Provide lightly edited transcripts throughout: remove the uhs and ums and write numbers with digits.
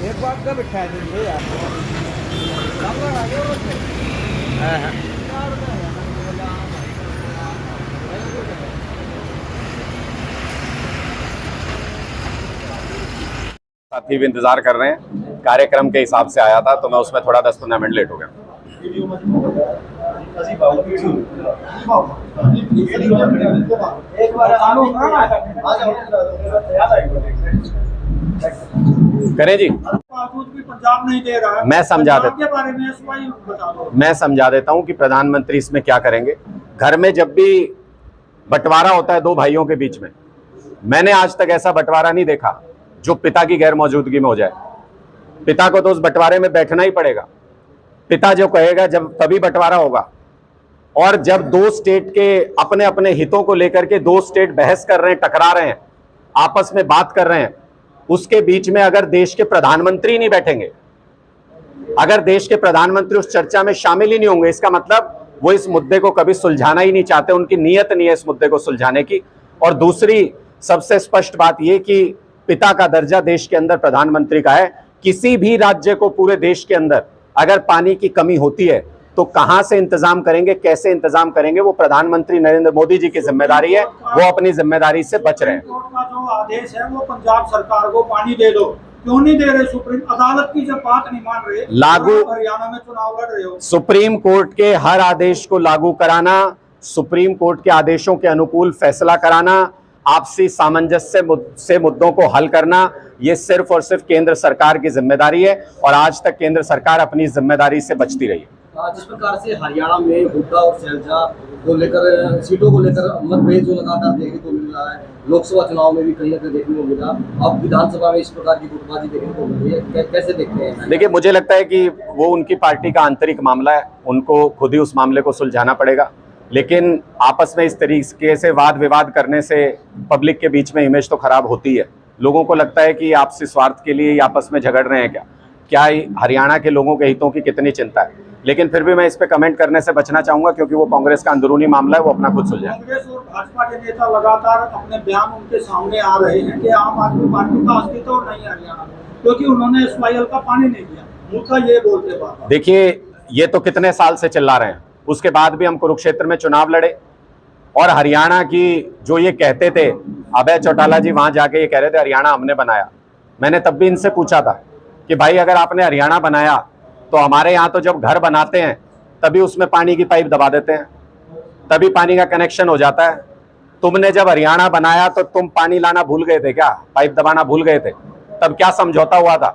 एक बात का बिठा देंगे यार। साथी भी इंतजार कर रहे हैं। कार्यक्रम के हिसाब से आया था तो मैं उसमें थोड़ा 10-15 मिनट लेट हो गया। करें जी, पंजाब नहीं दे रहा है। मैं समझा देता के बारे में बता दो। मैं समझा देता हूं कि प्रधानमंत्री इसमें क्या करेंगे। घर में जब भी बंटवारा होता है दो भाइयों के बीच में, मैंने आज तक ऐसा बंटवारा नहीं देखा जो पिता की गैर मौजूदगी में हो जाए। पिता को तो उस बंटवारे में बैठना ही पड़ेगा। पिता जो कहेगा जब तभी बंटवारा होगा। और जब दो स्टेट के अपने अपने हितों को लेकर के दो स्टेट बहस कर रहे हैं, टकरा रहे हैं, आपस में बात कर रहे हैं, उसके बीच में अगर देश के प्रधानमंत्री नहीं बैठेंगे, अगर देश के प्रधानमंत्री उस चर्चा में शामिल ही नहीं होंगे, इसका मतलब वो इस मुद्दे को कभी सुलझाना ही नहीं चाहते। उनकी नीयत नहीं है इस मुद्दे को सुलझाने की। और दूसरी सबसे स्पष्ट बात यह कि पिता का दर्जा देश के अंदर प्रधानमंत्री का है। किसी भी राज्य को पूरे देश के अंदर अगर पानी की कमी होती है तो कहां से इंतजाम करेंगे, कैसे इंतजाम करेंगे, वो प्रधानमंत्री नरेंद्र मोदी जी की जिम्मेदारी है। वो अपनी जिम्मेदारी से बच रहे हैं। कोर्ट का जो आदेश है वो पंजाब सरकार को पानी दे दो, क्यों नहीं दे रहे? सुप्रीम अदालत की जब बात नहीं मान रहे, लागू हरियाणा में चुनाव लड़ रहे हो। सुप्रीम कोर्ट के हर आदेश को लागू कराना, सुप्रीम कोर्ट के आदेशों के अनुकूल फैसला कराना, आपसी सामंजस्य से मुद्दों को हल करना, ये सिर्फ और सिर्फ केंद्र सरकार की जिम्मेदारी है। और आज तक केंद्र सरकार अपनी जिम्मेदारी से बचती रही है। जिस प्रकार से हरियाणा में हुड्डा और शैलजा को लेकर सीटों को लेकर मतभेद जो लगातार देखने को मिल रहा है, लोकसभा चुनाव में भी कहीं ना कहीं देखने को मिला, अब विधानसभा में इस प्रकार की गुटबाजी देखने को मिल रही है, कैसे देखते हैं? देखिए, मुझे लगता है कि वो उनकी पार्टी का आंतरिक मामला है, उनको खुद ही उस मामले को सुलझाना पड़ेगा। लेकिन आपस में इस तरीके से वाद विवाद करने से पब्लिक के बीच में इमेज तो खराब होती है। लोगों को लगता है कि आपसी स्वार्थ के लिए आपस में झगड़ रहे हैं। क्या हरियाणा के लोगों के हितों की कितनी चिंता है? लेकिन फिर भी मैं इस पे कमेंट करने से बचना चाहूंगा, क्योंकि वो कांग्रेस का अंदरूनी मामला है, वो अपना खुद सुलझाए। कांग्रेस और भाजपा के नेता लगातार अपने बयान उनके सामने आ रहे हैं कि आम आदमी पार्टी का अस्तित्व नहीं है हरियाणा में, क्योंकि उन्होंने एसवाईएल का पानी नहीं दिया। मुद्दा ये बोलते बात। देखिए, ये तो कितने साल से चिल्ला रहे हैं, उसके बाद भी हम कुरुक्षेत्र में चुनाव लड़े। और हरियाणा की जो ये कहते थे, अभय चौटाला जी वहां जाके ये कह रहे थे हरियाणा हमने बनाया। मैंने तब भी इनसे पूछा था कि भाई अगर आपने हरियाणा बनाया तो हमारे यहाँ तो जब घर बनाते हैं तभी उसमें पानी की पाइप दबा देते हैं, तभी पानी का कनेक्शन हो जाता है। तुमने जब हरियाणा बनाया तो तुम पानी लाना भूल गए थे क्या? पाइप दबाना भूल गए थे? तब क्या समझौता हुआ था?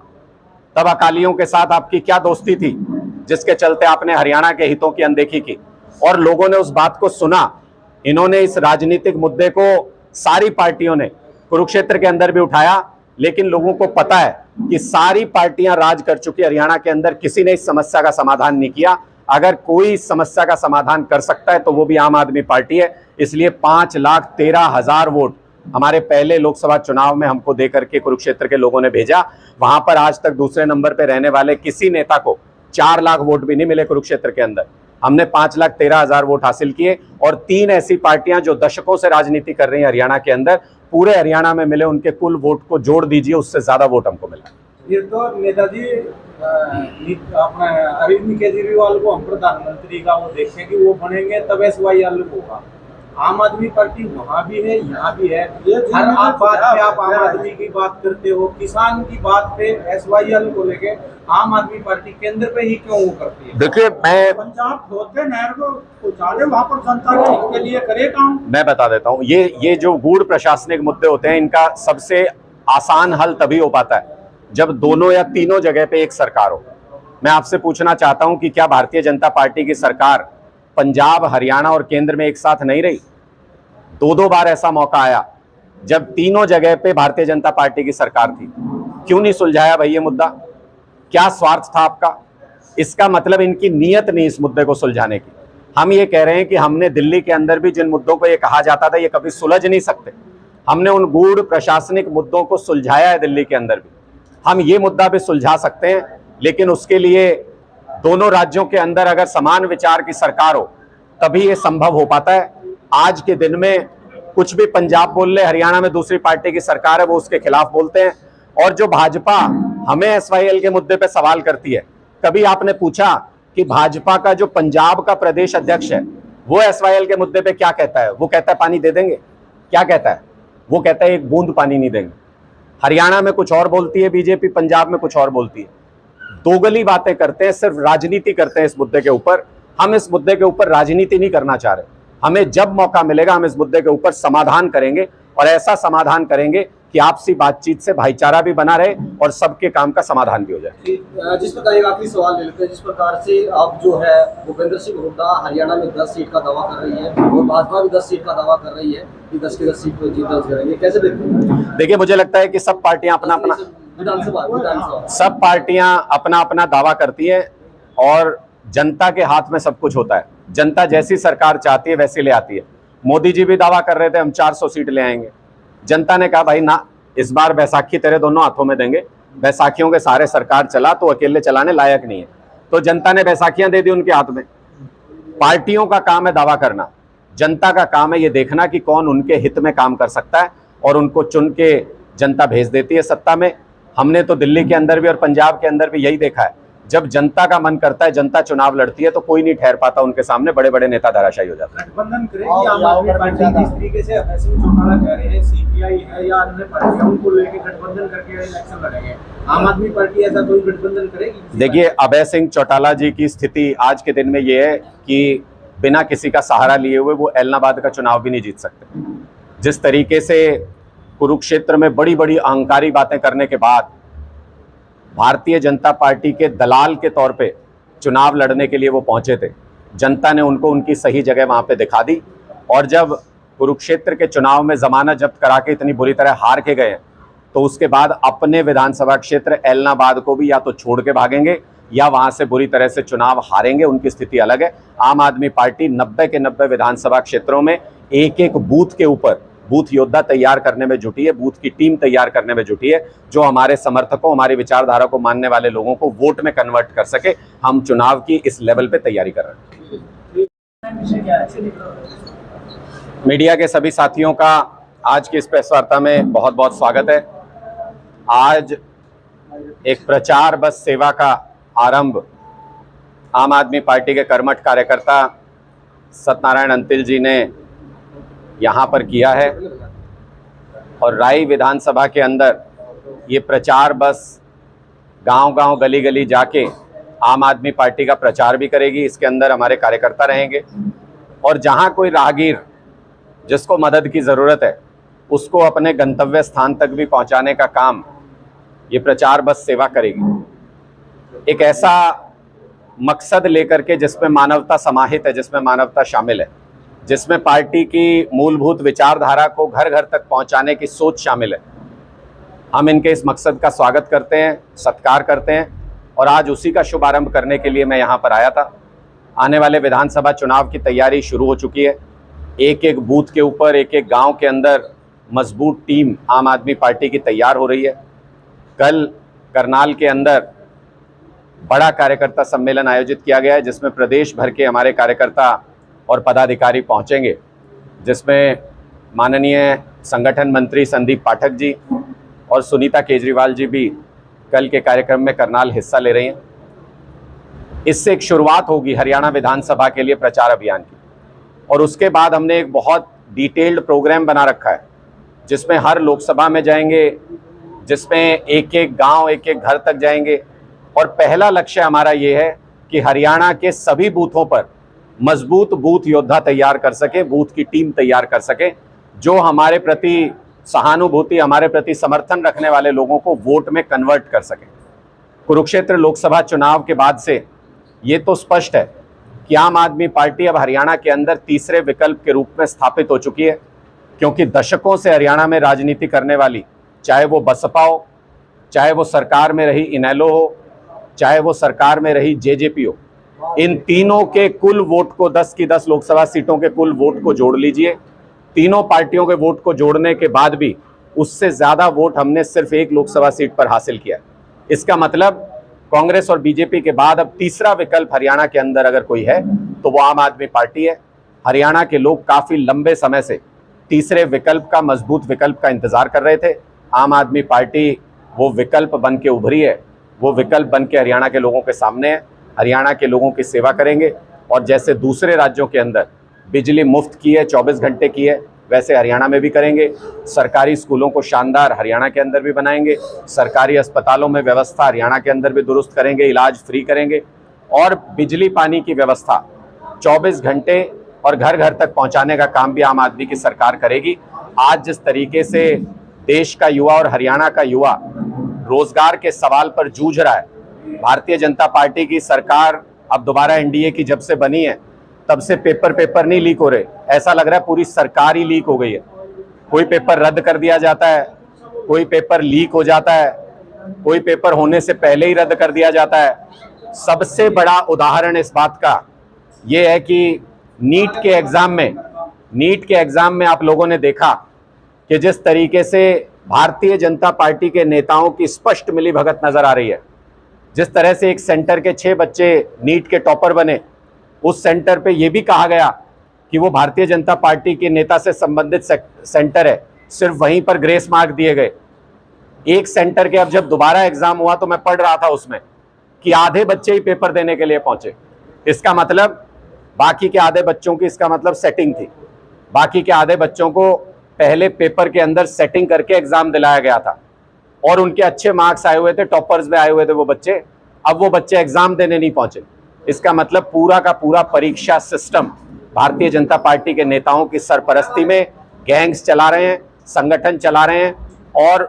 तब अकालियों के साथ आपकी क्या दोस्ती थी जिसके चलते आपने हरियाणा के हितों की अनदेखी की? और लोगों ने उस बात को सुना। इन्होंने इस राजनीतिक मुद्दे को सारी पार्टियों ने कुरुक्षेत्र के अंदर भी उठाया, लेकिन लोगों को पता है कि सारी पार्टियां राज कर चुकी हरियाणा के अंदर, किसी ने इस समस्या का समाधान नहीं किया। अगर कोई इस समस्या का समाधान कर सकता है तो वो भी आम आदमी पार्टी है। इसलिए 5,13,000 वोट हमारे पहले लोकसभा चुनाव में हमको देकर के कुरुक्षेत्र के लोगों ने भेजा। वहां पर आज तक दूसरे नंबर पर रहने वाले किसी नेता को 4 लाख वोट भी नहीं मिले कुरुक्षेत्र के अंदर। हमने 5,13,000 वोट हासिल किए। और 3 ऐसी पार्टियां जो दशकों से राजनीति कर रही हैं हरियाणा के अंदर, पूरे हरियाणा में मिले उनके कुल वोट को जोड़ दीजिए, उससे ज्यादा वोट हमको मिला। ये तो नेताजी अपना अरविंद केजरीवाल को हम प्रधानमंत्री का वो देखें कि वो बनेंगे तब एसवाईएल होगा। आम आदमी पार्टी वहाँ भी है, यहाँ भी है। हर आप बात पे आप आम आदमी की बात करते हो, किसान की बात पे एसवाईएल को लेके आम आदमी पार्टी केंद्र पे ही क्यों वो करती है? देखिए, पंजाब खोदते नहर को पहुंचा वहाँ पर जनता के हित के लिए करे काम। मैं बता देता हूँ, ये जो गूढ़ प्रशासनिक मुद्दे होते हैं, इनका सबसे आसान हल तभी हो पाता है जब दोनों या तीनों जगह पे एक सरकार हो। मैं आपसे पूछना चाहता हूं कि क्या भारतीय जनता पार्टी की सरकार पंजाब, हरियाणा और केंद्र में एक साथ नहीं रही? 2-2 बार ऐसा मौका आया जब तीनों जगह पे भारतीय जनता पार्टी की सरकार थी। क्यों नहीं सुलझाया भाई ये मुद्दा? क्या स्वार्थ था आपका? इसका मतलब इनकी नीयत नहीं इस मुद्दे को सुलझाने की। हम ये कह रहे हैं कि हमने दिल्ली के अंदर भी जिन मुद्दों को ये कहा जाता था ये कभी सुलझ नहीं सकते, हमने उन गूढ़ प्रशासनिक मुद्दों को सुलझाया है दिल्ली के अंदर भी। हम ये मुद्दा भी सुलझा सकते हैं, लेकिन उसके लिए दोनों राज्यों के अंदर अगर समान विचार की सरकार हो तभी ये संभव हो पाता है। आज के दिन में कुछ भी पंजाब बोल ले, हरियाणा में दूसरी पार्टी की सरकार है वो उसके खिलाफ बोलते हैं। और जो भाजपा हमें एसवाईएल के मुद्दे पे सवाल करती है। कभी आपने पूछा कि भाजपा का जो पंजाब का प्रदेश अध्यक्ष है वो एसवाईएल के मुद्दे पे क्या कहता है? वो कहता है पानी दे देंगे। क्या कहता है? वो कहता है एक बूंद पानी नहीं देंगे। हरियाणा में कुछ और बोलती है बीजेपी, पंजाब में कुछ और बोलती है। दोगली बातें करते हैं, सिर्फ राजनीति करते हैं इस मुद्दे के ऊपर। हम इस मुद्दे के ऊपर राजनीति नहीं करना चाह रहे। हमें जब मौका मिलेगा हम इस मुद्दे के ऊपर समाधान करेंगे, और ऐसा समाधान करेंगे कि आपसी बातचीत से भाईचारा भी बना रहे और सबके काम का समाधान भी हो जाए। जिस प्रकार एक आखिरी सवाल ले लेते हैं, जिस प्रकार से आप जो है भूपेंद्र सिंह हुड्डा हरियाणा में 10 सीट का दावा कर रही है और भाजपा भी 10 सीट का दावा कर रही है कि 10 की 10 सीट पर जीत दर्ज करेंगे, कैसे देखते हैं? देखिए, मुझे लगता है कि सब पार्टियां अपना अपना सब पार्टियां अपना अपना दावा करती है और जनता के हाथ में सब कुछ होता है। जनता जैसी सरकार चाहती है वैसी ले आती है। मोदी जी भी दावा कर रहे थे हम 400 सीट ले आएंगे। जनता ने कहा भाई ना, इस बार बैसाखी तेरे दोनों हाथों में देंगे। बैसाखियों के सारे सरकार चला तो अकेले चलाने लायक नहीं है, तो जनता ने बैसाखियां दे दी उनके हाथ में। पार्टियों का काम है दावा करना, जनता का काम है ये देखना कि कौन उनके हित में काम कर सकता है, और उनको चुन के जनता भेज देती है सत्ता में। हमने तो दिल्ली के अंदर भी और पंजाब के अंदर भी यही देखा है, जब जनता का मन करता है, जनता चुनाव लड़ती है तो कोई नहीं ठहर पाता उनके सामने, बड़े बड़े नेता धराशायी हो जाते हैं। गठबंधन करेगी आम आदमी पार्टी जिस तरीके से अभय सिंह चौटाला कह रहे हैं सीपीआई है या अन्य पार्टियां, उनको लेके गठबंधन करके इलेक्शन लड़ेंगे, आम आदमी पार्टी ऐसा कोई गठबंधन करेगी? देखिए, अभय सिंह चौटाला जी की स्थिति आज के दिन में ये है कि बिना किसी का सहारा लिए हुए वो एलनाबाद का चुनाव भी नहीं जीत सकते। जिस तरीके से कुरुक्षेत्र में बड़ी बड़ी अहंकारी बातें करने के बाद भारतीय जनता पार्टी के दलाल के तौर पे चुनाव लड़ने के लिए वो पहुंचे थे, जनता ने उनको उनकी सही जगह वहां पे दिखा दी। और जब कुरुक्षेत्र के चुनाव में जमानत जब्त करा के इतनी बुरी तरह हार के गए, तो उसके बाद अपने विधानसभा क्षेत्र एलनाबाद को भी या तो छोड़ के भागेंगे या वहां से बुरी तरह से चुनाव हारेंगे। उनकी स्थिति अलग है। आम आदमी पार्टी 90 के 90 विधानसभा क्षेत्रों में एक एक बूथ के ऊपर बूथ योद्धा तैयार करने में जुटी है, बूथ की टीम तैयार करने में जुटी है, जो हमारे समर्थकों, हमारी विचारधारा को मानने वाले लोगों को वोट में कन्वर्ट कर सके। हम चुनाव की इस लेवल पे तैयारी कर रहे हैं। मीडिया के सभी साथियों का आज की इस प्रेस वार्ता में बहुत बहुत स्वागत है। आज एक प्रचार बस सेवा का आरंभ आम आदमी पार्टी के कर्मठ कार्यकर्ता सत्यनारायण अंतिल जी ने यहाँ पर किया है, और राई विधानसभा के अंदर ये प्रचार बस गांव-गांव, गली-गली जाके आम आदमी पार्टी का प्रचार भी करेगी। इसके अंदर हमारे कार्यकर्ता रहेंगे, और जहां कोई राहगीर जिसको मदद की ज़रूरत है उसको अपने गंतव्य स्थान तक भी पहुंचाने का काम ये प्रचार बस सेवा करेगी। एक ऐसा मकसद लेकर के जिसमें मानवता समाहित है, जिसमें मानवता शामिल है, जिसमें पार्टी की मूलभूत विचारधारा को घर घर तक पहुंचाने की सोच शामिल है। हम इनके इस मकसद का स्वागत करते हैं, सत्कार करते हैं, और आज उसी का शुभारंभ करने के लिए मैं यहाँ पर आया था। आने वाले विधानसभा चुनाव की तैयारी शुरू हो चुकी है। एक एक बूथ के ऊपर, एक एक गांव के अंदर मजबूत टीम आम आदमी पार्टी की तैयार हो रही है। कल करनाल के अंदर बड़ा कार्यकर्ता सम्मेलन आयोजित किया गया है, जिसमें प्रदेश भर के हमारे कार्यकर्ता और पदाधिकारी पहुंचेंगे, जिसमें माननीय संगठन मंत्री संदीप पाठक जी और सुनीता केजरीवाल जी भी कल के कार्यक्रम में करनाल हिस्सा ले रही हैं। इससे एक शुरुआत होगी हरियाणा विधानसभा के लिए प्रचार अभियान की, और उसके बाद हमने एक बहुत डिटेल्ड प्रोग्राम बना रखा है, जिसमें हर लोकसभा में जाएंगे, जिसमें एक एक गांव, एक एक घर तक जाएंगे। और पहला लक्ष्य हमारा ये है कि हरियाणा के सभी बूथों पर मजबूत बूथ योद्धा तैयार कर सके, बूथ की टीम तैयार कर सके, जो हमारे प्रति सहानुभूति, हमारे प्रति समर्थन रखने वाले लोगों को वोट में कन्वर्ट कर सके। कुरुक्षेत्र लोकसभा चुनाव के बाद से ये तो स्पष्ट है कि आम आदमी पार्टी अब हरियाणा के अंदर तीसरे विकल्प के रूप में स्थापित हो चुकी है, क्योंकि दशकों से हरियाणा में राजनीति करने वाली, चाहे वो बसपा हो, चाहे वो सरकार में रही इनेलो हो, चाहे वो सरकार में रही जेजेपी हो, इन तीनों के कुल वोट को, 10 की 10 लोकसभा सीटों के कुल वोट को जोड़ लीजिए। तीनों पार्टियों के वोट को जोड़ने के बाद भी उससे ज़्यादा वोट हमने सिर्फ एक लोकसभा सीट पर हासिल किया। इसका मतलब कांग्रेस और बीजेपी के बाद अब तीसरा विकल्प हरियाणा के अंदर अगर कोई है तो वो आम आदमी पार्टी है। हरियाणा के लोग काफ़ी लंबे समय से तीसरे विकल्प का, मजबूत विकल्प का इंतजार कर रहे थे। आम आदमी पार्टी वो विकल्प बन के उभरी है, वो विकल्प बन के हरियाणा के लोगों के सामने है। हरियाणा के लोगों की सेवा करेंगे और जैसे दूसरे राज्यों के अंदर बिजली मुफ्त की है, 24 घंटे की है, वैसे हरियाणा में भी करेंगे। सरकारी स्कूलों को शानदार हरियाणा के अंदर भी बनाएंगे, सरकारी अस्पतालों में व्यवस्था हरियाणा के अंदर भी दुरुस्त करेंगे, इलाज फ्री करेंगे और बिजली पानी की व्यवस्था 24 घंटे और घर घर तक पहुंचाने का काम भी आम आदमी की सरकार करेगी। आज जिस तरीके से देश का युवा और हरियाणा का युवा रोजगार के सवाल पर जूझ रहा है, भारतीय जनता पार्टी की सरकार अब दोबारा एनडीए की जब से बनी है तब से पेपर नहीं लीक हो रहे, ऐसा लग रहा है पूरी सरकार ही लीक हो गई है। कोई पेपर रद्द कर दिया जाता है, कोई पेपर लीक हो जाता है, कोई पेपर होने से पहले ही रद्द कर दिया जाता है। सबसे बड़ा उदाहरण इस बात का ये है कि नीट के एग्जाम में आप लोगों ने देखा कि जिस तरीके से भारतीय जनता पार्टी के नेताओं की स्पष्ट मिलीभगत नजर आ रही है। जिस तरह से एक सेंटर के 6 बच्चे नीट के टॉपर बने, उस सेंटर पे ये भी कहा गया कि वो भारतीय जनता पार्टी के नेता से संबंधित सेंटर है, सिर्फ वहीं पर ग्रेस मार्क दिए गए। एक सेंटर के अब जब दोबारा एग्जाम हुआ तो मैं पढ़ रहा था उसमें कि आधे बच्चे ही पेपर देने के लिए पहुंचे। इसका मतलब बाकी के आधे बच्चों की इसका मतलब सेटिंग थी, बाकी के आधे बच्चों को पहले पेपर के अंदर सेटिंग करके एग्जाम दिलाया गया था और उनके अच्छे मार्क्स आए हुए थे, टॉपर्स में आए हुए थे वो बच्चे, अब वो बच्चे एग्जाम देने नहीं पहुंचे। इसका मतलब पूरा का पूरा परीक्षा सिस्टम भारतीय जनता पार्टी के नेताओं की सरपरस्ती में गैंग्स चला रहे हैं, संगठन चला रहे हैं और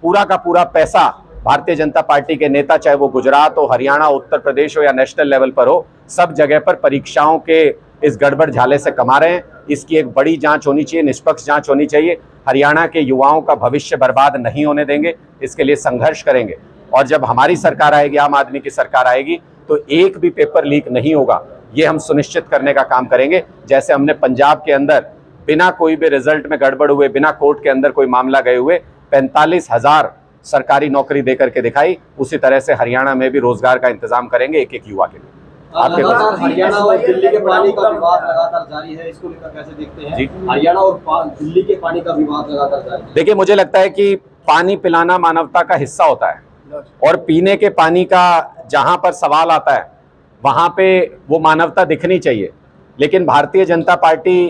पूरा का पूरा पैसा भारतीय जनता पार्टी के नेता, चाहे वो गुजरात हो, हरियाणा, उत्तर प्रदेश हो या नेशनल लेवल पर हो, सब जगह पर परीक्षाओं के इस गड़बड़ झाले से कमा रहे हैं। इसकी एक बड़ी जांच होनी चाहिए, निष्पक्ष जांच होनी चाहिए। हरियाणा के युवाओं का भविष्य बर्बाद नहीं होने देंगे, इसके लिए संघर्ष करेंगे और जब हमारी सरकार आएगी, आम आदमी की सरकार आएगी, तो एक भी पेपर लीक नहीं होगा, ये हम सुनिश्चित करने का काम करेंगे। जैसे हमने पंजाब के अंदर बिना कोई भी रिजल्ट में गड़बड़ हुए, बिना कोर्ट के अंदर कोई मामला गए हुए 45,000 सरकारी नौकरी देकर के दिखाई, उसी तरह से हरियाणा में भी रोजगार का इंतजाम करेंगे एक एक युवा के लिए। लगातार हरियाणा और दिल्ली के पानी का विवाद लगातार जारी है, इसको लेकर कैसे देखते हैं? हरियाणा और दिल्ली के पानी का विवाद लगातार जारी है। देखिए, मुझे लगता है कि पानी पिलाना मानवता का हिस्सा होता है और पीने के पानी का जहां पर सवाल आता है वहां पे वो मानवता दिखनी चाहिए। लेकिन भारतीय जनता पार्टी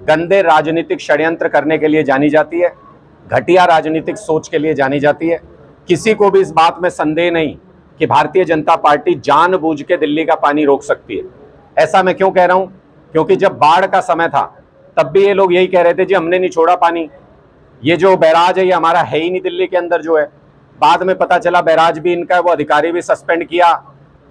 गंदे राजनीतिक षड्यंत्र करने के लिए जानी जाती है, घटिया राजनीतिक सोच के लिए जानी जाती है। किसी को भी इस बात में संदेह नहीं कि भारतीय जनता पार्टी जानबूझ के दिल्ली का पानी रोक सकती है। ऐसा मैं क्यों कह रहा हूं? क्योंकि जब बाढ़ का समय था तब भी ये लोग यही कह रहे थे, जी हमने नहीं छोड़ा पानी, ये जो बैराज है ये हमारा है ही नहीं दिल्ली के अंदर जो है। बाद में पता चला बैराज भी इनका है, वो अधिकारी भी सस्पेंड किया।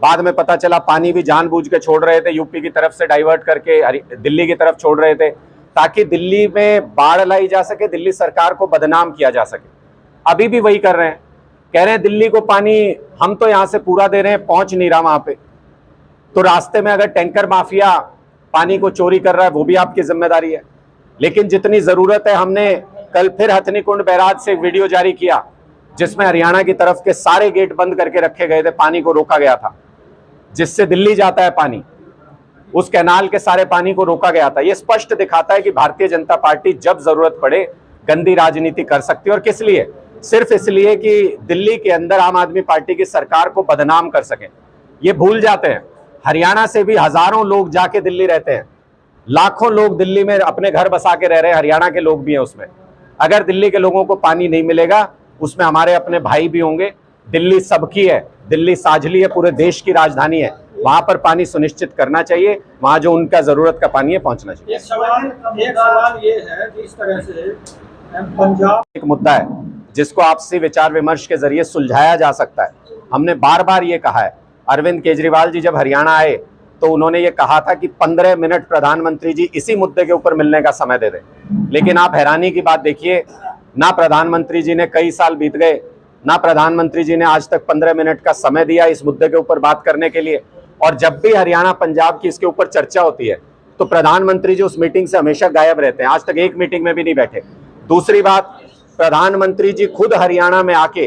बाद में पता चला पानी भी जानबूझ के छोड़ रहे थे, यूपी की तरफ से डाइवर्ट करके दिल्ली की तरफ छोड़ रहे थे ताकि दिल्ली में बाढ़ लाई जा सके, दिल्ली सरकार को बदनाम किया जा सके। अभी भी वही कर रहे हैं, कह रहे हैं दिल्ली को पानी हम तो यहां से पूरा दे रहे हैं, पहुंच नहीं रहा वहां पे। तो रास्ते में अगर टैंकर माफिया पानी को चोरी कर रहा है वो भी आपकी जिम्मेदारी है। लेकिन जितनी जरूरत है, हमने कल फिर हथनीकुंड बैराज से एक वीडियो जारी किया जिसमें हरियाणा की तरफ के सारे गेट बंद करके रखे गए थे, पानी को रोका गया था, जिससे दिल्ली जाता है पानी, उस कैनाल के सारे पानी को रोका गया था। यह स्पष्ट दिखाता है कि भारतीय जनता पार्टी जब जरूरत पड़े गंदी राजनीति कर सकती है। और किस लिए? सिर्फ इसलिए कि दिल्ली के अंदर आम आदमी पार्टी की सरकार को बदनाम कर सके। ये भूल जाते हैं हरियाणा से भी हजारों लोग जाके दिल्ली रहते हैं, लाखों लोग दिल्ली में अपने घर बसा के रह रहे हैं, हरियाणा के लोग भी हैं उसमें। अगर दिल्ली के लोगों को पानी नहीं मिलेगा, उसमें हमारे अपने भाई भी होंगे। दिल्ली सबकी है, दिल्ली साझली है, पूरे देश की राजधानी है, वहां पर पानी सुनिश्चित करना चाहिए, वहां जो उनका जरूरत का पानी है पहुंचना चाहिए। एक सवाल ये है कि इस तरह से पंजाब एक मुद्दा है जिसको आपसी विचार विमर्श के जरिए सुलझाया जा सकता है। हमने बार बार ये कहा है, अरविंद केजरीवाल जी जब हरियाणा आए तो उन्होंने ये कहा था कि 15 मिनट प्रधानमंत्री जी इसी मुद्दे के ऊपर मिलने का समय दे दें। लेकिन आप हैरानी की बात देखिए, ना प्रधानमंत्री जी ने, कई साल बीत गए, ना प्रधानमंत्री जी ने आज तक 15 मिनट का समय दिया इस मुद्दे के ऊपर बात करने के लिए। और जब भी हरियाणा पंजाब की इसके ऊपर चर्चा होती है तो प्रधानमंत्री जी उस मीटिंग से हमेशा गायब रहते हैं, आज तक एक मीटिंग में भी नहीं बैठे। दूसरी बात, प्रधानमंत्री जी खुद हरियाणा में आके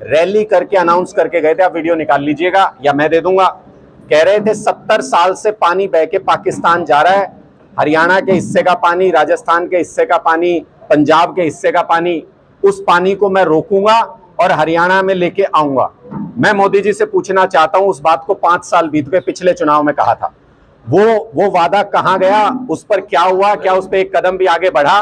रैली करके अनाउंस करके गए थे, आप वीडियो निकाल लीजिएगा या मैं दे दूंगा। कह रहे थे 70 साल से पानी बह के पाकिस्तान जा रहा है, हरियाणा के हिस्से का पानी, राजस्थान के हिस्से का पानी, पंजाब के हिस्से का पानी, उस पानी को मैं रोकूंगा और हरियाणा में लेके आऊंगा। मैं मोदी जी से पूछना चाहता हूं, उस बात को 5 साल बीत गए, पिछले चुनाव में कहा था, वो वादा कहां गया, उस पर क्या हुआ, क्या उस पर एक कदम भी आगे बढ़ा?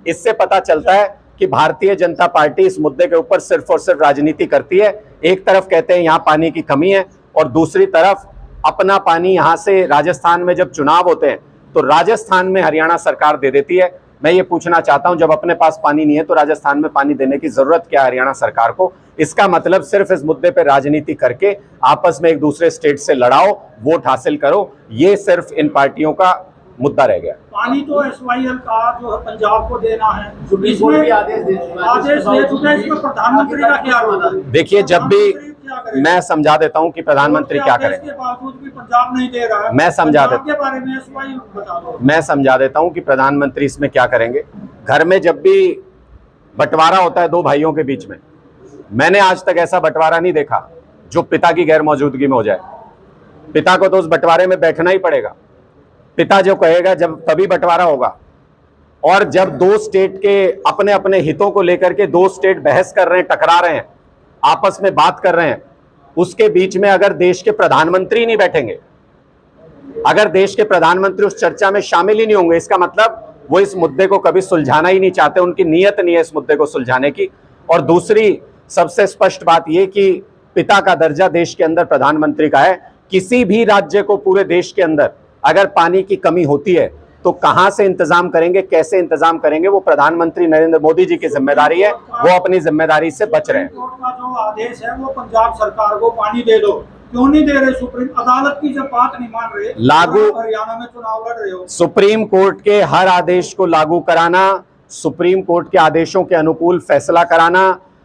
इससे पता चलता है कि भारतीय जनता पार्टी इस मुद्दे के ऊपर सिर्फ और सिर्फ राजनीति करती है। एक तरफ कहते हैं यहां पानी की कमी है, और दूसरी तरफ अपना पानी यहां से राजस्थान में जब चुनाव होते हैं तो राजस्थान में हरियाणा सरकार दे देती है। मैं ये पूछना चाहता हूं, जब अपने पास पानी नहीं है तो राजस्थान में पानी देने की जरूरत क्या है हरियाणा सरकार को? इसका मतलब सिर्फ इस मुद्दे पे राजनीति करके आपस में एक दूसरे स्टेट से लड़ाओ, वोट हासिल करो, ये सिर्फ इन पार्टियों का मुद्दा रह गया। पानी तो एसवाईएल का जो है पंजाब को देना है, सुप्रीम कोर्ट भी आदेश दे चुका है, इसमें प्रधानमंत्री का क्या रोल है? देखिए, जब भी मैं समझा देता हूं कि प्रधानमंत्री क्या करें, इसके बावजूद भी पंजाब नहीं दे रहा है। मैं समझा देता के बारे में एसवाईएल बता दो। मैं समझा देता हूं कि प्रधानमंत्री इसमें क्या करेंगे। घर में जब भी बंटवारा होता है 2 भाइयों के बीच में, मैंने आज तक ऐसा बंटवारा नहीं देखा जो पिता की गैर मौजूदगी में हो जाए। पिता को तो उस बंटवारे में बैठना ही पड़ेगा, पिता जो कहेगा जब तभी बंटवारा होगा। और जब 2 स्टेट के अपने अपने हितों को लेकर के 2 स्टेट बहस कर रहे हैं, टकरा रहे हैं, आपस में बात कर रहे हैं, उसके बीच में अगर देश के प्रधानमंत्री नहीं बैठेंगे, अगर देश के प्रधानमंत्री उस चर्चा में शामिल ही नहीं होंगे, इसका मतलब वो इस मुद्दे को कभी सुलझाना ही नहीं चाहते, उनकी नीयत नहीं है इस मुद्दे को सुलझाने की। और दूसरी सबसे स्पष्ट बात यह कि पिता का दर्जा देश के अंदर प्रधानमंत्री का है। किसी भी राज्य को पूरे देश के अंदर अगर पानी की कमी होती है तो कहां से इंतजाम करेंगे, कैसे इंतजाम करेंगे, वो प्रधानमंत्री नरेंद्र मोदी जी की जिम्मेदारी है। वो अपनी जिम्मेदारी से बच रहे हैं। सुप्रीम कोर्ट का जो आदेश है वो पंजाब सरकार को पानी दे दो, क्यों नहीं दे रहे? सुप्रीम अदालत की जब बात नहीं मान रहे, लागू हरियाणा में चुनाव लड़ रहे हो। सुप्रीम कोर्ट के हर आदेश को लागू कराना, सुप्रीम कोर्ट के आदेशों के अनुकूल फैसला कराना,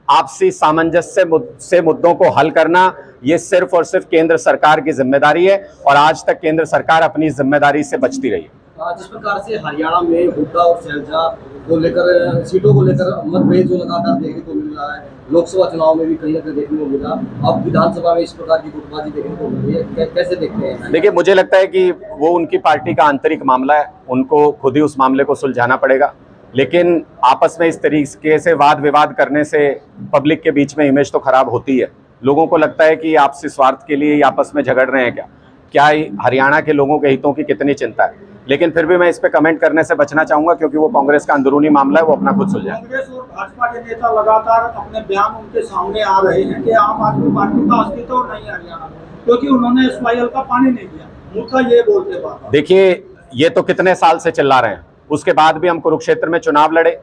आपसी सामंजस्य से मुद्दों को हल करना, ये सिर्फ और सिर्फ केंद्र सरकार की जिम्मेदारी है। और आज तक केंद्र सरकार अपनी जिम्मेदारी से बचती रही है। जिस प्रकार से हरियाणा में हुड्डा और सैलजा को लेकर, सीटों को लेकर मतभेद जो लगातार देखने को मिल रहा है, लोकसभा चुनाव में भी कहीं ना कहीं देखने को मिला, अब विधानसभा में इस प्रकार की गुटबाजी देखने को मिल रही है, कैसे देखते हैं? देखिए, मुझे लगता है कि वो उनकी पार्टी का आंतरिक मामला है, उनको खुद ही उस मामले को सुलझाना पड़ेगा। लेकिन आपस में इस तरीके से वाद विवाद करने से पब्लिक के बीच में इमेज तो खराब होती है। लोगों को लगता है कि आपसी स्वार्थ के लिए आपस में झगड़ रहे हैं। क्या हरियाणा के लोगों के हितों की कितनी चिंता है? लेकिन फिर भी मैं इस पे कमेंट करने से बचना चाहूंगा, क्योंकि वो कांग्रेस का अंदरूनी मामला है, वो अपना खुद सुलझाए। कांग्रेस और भाजपा के नेता लगातार अपने बयान उनके सामने आ रहे हैं कि आम आदमी पार्टी का अस्तित्व नहीं है हरियाणा में, क्योंकि उन्होंने एसवाईएल का पानी नहीं दिया। मुद्दा ये बोलते बात। देखिए, ये तो कितने साल से चिल्ला रहे हैं, उसके बाद भी हम कुरुक्षेत्र में चुनाव लड़े,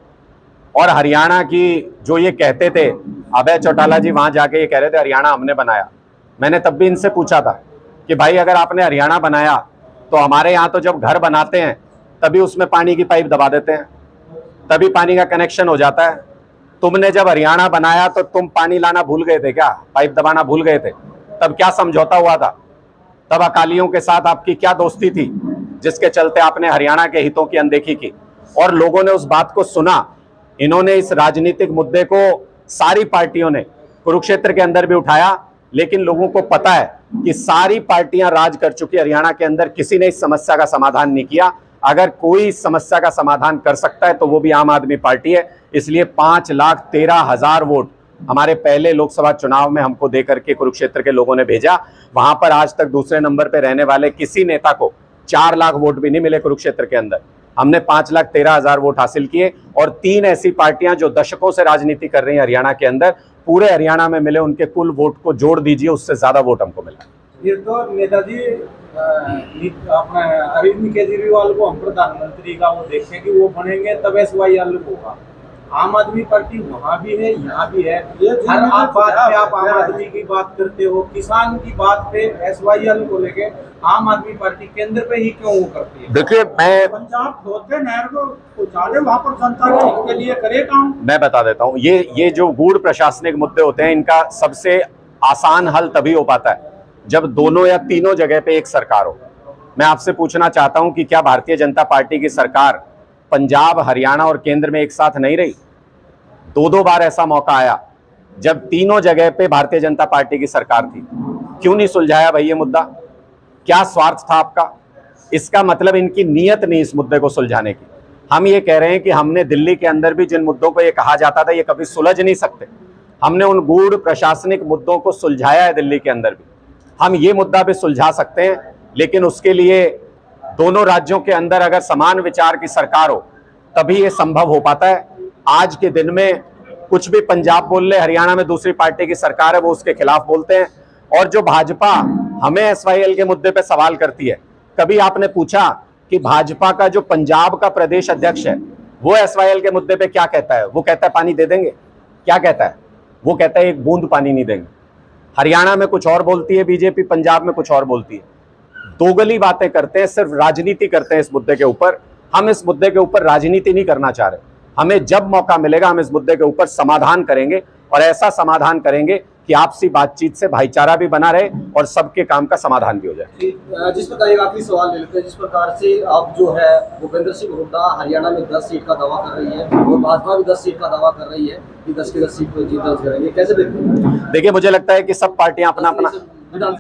और हरियाणा की जो ये कहते थे, अभय चौटाला जी वहां जाके ये कह रहे थे हरियाणा हमने बनाया। मैंने तब भी इनसे पूछा था कि भाई, अगर आपने हरियाणा बनाया तो हमारे यहाँ तो जब घर बनाते हैं तभी उसमें पानी की पाइप दबा देते हैं, तभी पानी का कनेक्शन हो जाता है। तुमने जब हरियाणा बनाया तो तुम पानी लाना भूल गए थे क्या? पाइप दबाना भूल गए थे? तब क्या समझौता हुआ था? तब अकालियों के साथ आपकी क्या दोस्ती थी जिसके चलते आपने हरियाणा के हितों की अनदेखी की? और लोगों ने उस बात को सुना। इन्होंने इस राजनीतिक मुद्दे को सारी पार्टियों ने कुरुक्षेत्र के अंदर भी उठाया, लेकिन लोगों को पता है कि सारी पार्टियां राज कर चुकी हरियाणा के अंदर, किसी ने इस समस्या का समाधान नहीं किया। अगर कोई इस समस्या का समाधान कर सकता है तो वो भी आम आदमी पार्टी है। इसलिए 5,13,000 वोट हमारे पहले लोकसभा चुनाव में हमको देकर के कुरुक्षेत्र के लोगों ने भेजा। वहां पर आज तक दूसरे नंबर पर रहने वाले किसी नेता को 4 लाख वोट भी नहीं मिले कुरुक्षेत्र के अंदर। हमने 5,13,000 वोट हासिल किए, और 3 ऐसी पार्टियां जो दशकों से राजनीति कर रही हैं हरियाणा के अंदर, पूरे हरियाणा में मिले उनके कुल वोट को जोड़ दीजिए, उससे ज्यादा वोट हमको मिला। फिर तो नेताजी अपना अरविंद केजरीवाल को हम प्रधानमंत्री का वो देखें कि वो बनेंगे तब एसवाईएल होगा। आम आदमी पार्टी वहाँ भी है, यहाँ भी है। हर आप बात पे आप आम आदमी की बात करते हो, किसान की बात पे एसवाईएल को लेके आम आदमी पार्टी केंद्र पे ही क्यों वो करती है? देखिए, पंजाब खोदते नहर को डाले, वहाँ पर जनता के हित के लिए करे काम। मैं बता देता हूँ, ये जो गूढ़ प्रशासनिक मुद्दे होते हैं, इनका सबसे आसान हल तभी हो पाता है जब दोनों या तीनों जगह पे एक सरकार हो। मैं आपसे पूछना चाहता हूं कि क्या भारतीय जनता पार्टी की सरकार पंजाब, हरियाणा और केंद्र में एक साथ नहीं रही? 2-2 बार ऐसा मौका आया जब तीनों जगह पे भारतीय जनता पार्टी की सरकार थी। क्यों नहीं सुलझाया भाई ये मुद्दा? क्या स्वार्थ था आपका? इसका मतलब इनकी नीयत नहीं इस मुद्दे को सुलझाने की। हम ये कह रहे हैं कि हमने दिल्ली के अंदर भी जिन मुद्दों को ये कहा जाता था ये कभी सुलझ नहीं सकते, हमने उन गूढ़ प्रशासनिक मुद्दों को सुलझाया है दिल्ली के अंदर भी। हम ये मुद्दा भी सुलझा सकते हैं, लेकिन उसके लिए दोनों राज्यों के अंदर अगर समान विचार की सरकार हो तभी ये संभव हो पाता है। आज के दिन में कुछ भी पंजाब बोल ले, हरियाणा में दूसरी पार्टी की सरकार है, वो उसके खिलाफ बोलते हैं। और जो भाजपा हमें एसवाईएल के मुद्दे पे सवाल करती है, कभी आपने पूछा कि भाजपा का जो पंजाब का प्रदेश अध्यक्ष है वो एसवाईएल के मुद्दे पे क्या कहता है? वो कहता है पानी दे देंगे। क्या कहता है? वो कहता है एक बूंद पानी नहीं देंगे। हरियाणा में कुछ और बोलती है बीजेपी, पंजाब में कुछ और बोलती है। दोगली बातें करते हैं, सिर्फ राजनीति करते हैं इस मुद्दे के ऊपर। हम इस मुद्दे के ऊपर राजनीति नहीं करना चाह रहे। हमें जब मौका मिलेगा हम इस मुद्दे के ऊपर समाधान करेंगे, और ऐसा समाधान करेंगे कि आपसी बातचीत से भाईचारा भी बना रहे और सबके काम का समाधान भी हो जाए। जिस प्रकार एक आखिरी सवाल ले लेते हैं, जिस प्रकार से अब जो है भूपेंद्र सिंह हुड्डा हरियाणा में 10 सीट का दावा कर रही है और भाजपा भी 10 सीट का दावा कर रही है कि 10 की 10 सीट पर जीत दर्ज करेंगे, कैसे देखते हैं? देखिए, मुझे लगता है कि सब पार्टियां अपना अपना